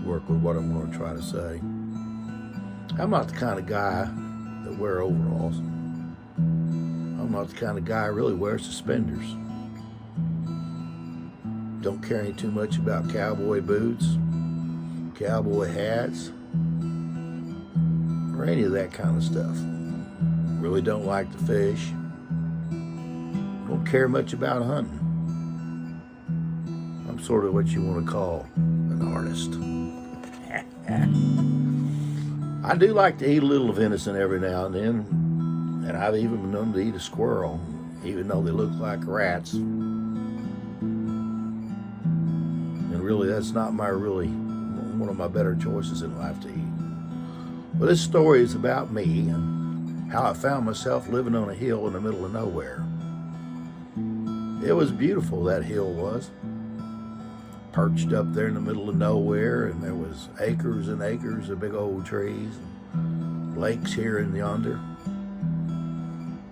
work with what I'm going to try to say. I'm not the kind of guy that wear overalls. I'm not the kind of guy that really wears suspenders. Don't care any too much about cowboy boots, cowboy hats, or any of that kind of stuff. Really don't like to fish. Don't care much about hunting. I'm sort of what you want to call an artist. I do like to eat a little venison every now and then, and I've even been known to eat a squirrel, even though they look like rats. And really, that's not one of my better choices in life to eat. But this story is about me and how I found myself living on a hill in the middle of nowhere. It was beautiful, that hill was. Perched up there in the middle of nowhere, and there was acres and acres of big old trees, and lakes here and yonder.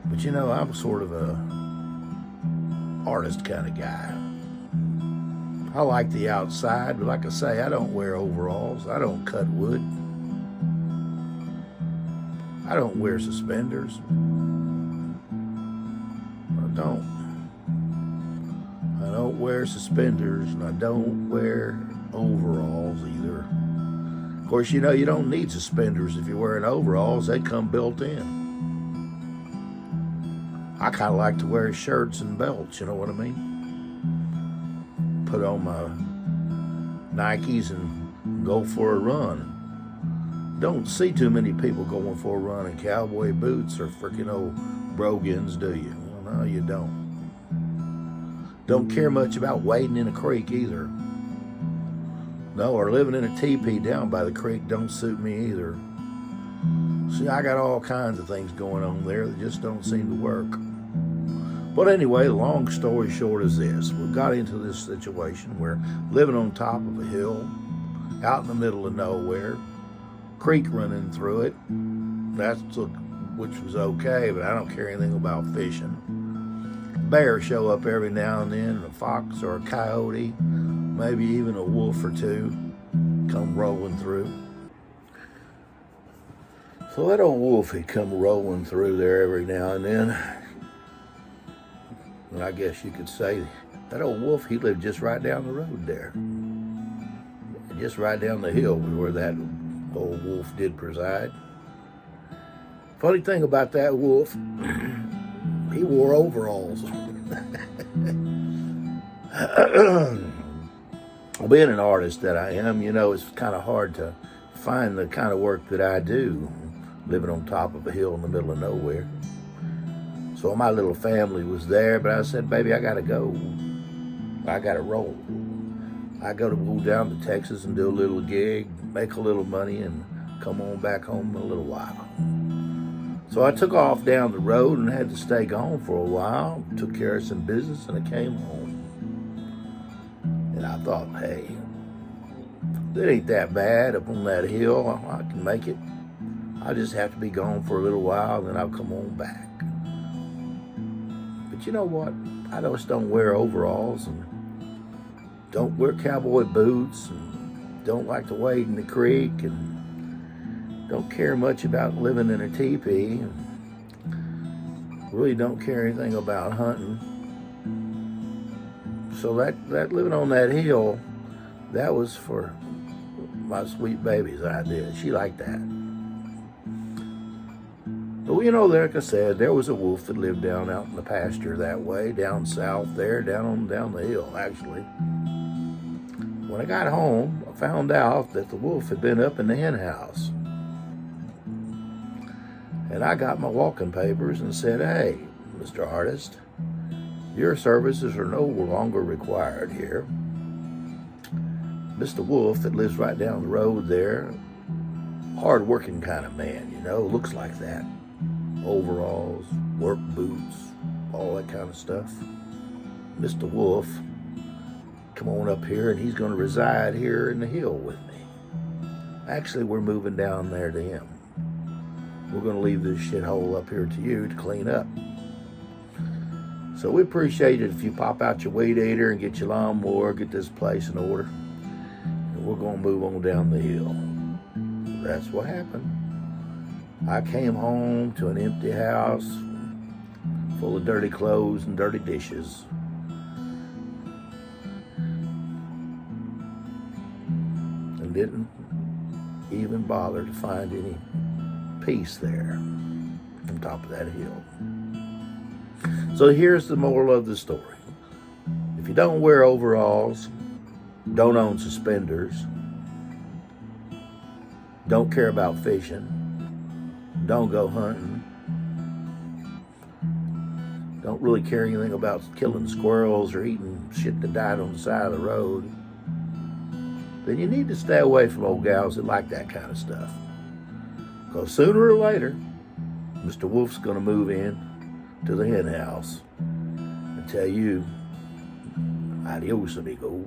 But you know, I'm sort of a artist kind of guy. I like the outside, but like I say, I don't wear overalls. I don't cut wood. I don't wear suspenders. I don't wear suspenders, and I don't wear overalls either. Of course, you know, you don't need suspenders if you're wearing overalls. They come built in. I kind of like to wear shirts and belts, you know what I mean? Put on my Nikes and go for a run. Don't see too many people going for a run in cowboy boots or freaking old brogans, do you? Well, no, you don't. Don't care much about wading in a creek either. No, or living in a teepee down by the creek don't suit me either. See, I got all kinds of things going on there that just don't seem to work. But anyway, the long story short is this. We got into this situation where living on top of a hill, out in the middle of nowhere, creek running through it, which was okay, but I don't care anything about fishing. Bears show up every now and then, and a fox or a coyote, maybe even a wolf or two, come rolling through. So that old wolf, he'd come rolling through there every now and then. And I guess you could say that old wolf, he lived just right down the road there. Just right down the hill where that old wolf did preside. Funny thing about that wolf, he wore overalls. Being an artist that I am, you know, it's kind of hard to find the kind of work that I do, living on top of a hill in the middle of nowhere. So my little family was there, but I said, baby, I gotta go. I gotta roll. I gotta go down to Texas and do a little gig, make a little money, and come on back home in a little while. So I took off down the road and had to stay gone for a while, took care of some business, and I came home. And I thought, hey, it ain't that bad up on that hill. I can make it. I just have to be gone for a little while, and then I'll come on back. But you know what? I just don't wear overalls and don't wear cowboy boots and don't like to wade in the creek and don't care much about living in a teepee. Really don't care anything about hunting. So that living on that hill, that was for my sweet baby's idea. She liked that. But you know, like I said, there was a wolf that lived down out in the pasture that way, down south there, down the hill actually. When I got home, I found out that the wolf had been up in the hen house. And I got my walking papers and said, hey, Mr. Artist, your services are no longer required here. Mr. Wolf that lives right down the road there, hard-working kind of man, you know, looks like that. Overalls, work boots, all that kind of stuff. Mr. Wolf, come on up here, and he's going to reside here in the hill with me. Actually, we're moving down there to him. We're going to leave this shithole up here to you to clean up. So we appreciate it if you pop out your weed eater and get your lawnmower, get this place in order. And we're going to move on down the hill. That's what happened. I came home to an empty house full of dirty clothes and dirty dishes. And didn't even bother to find any peace there on top of that hill. So here's the moral of the story. If you don't wear overalls, don't own suspenders, don't care about fishing, don't go hunting, don't really care anything about killing squirrels or eating shit that died on the side of the road, then you need to stay away from old gals that like that kind of stuff. Because sooner or later, Mr. Wolf's going to move in to the hen house and tell you, adios, amigo.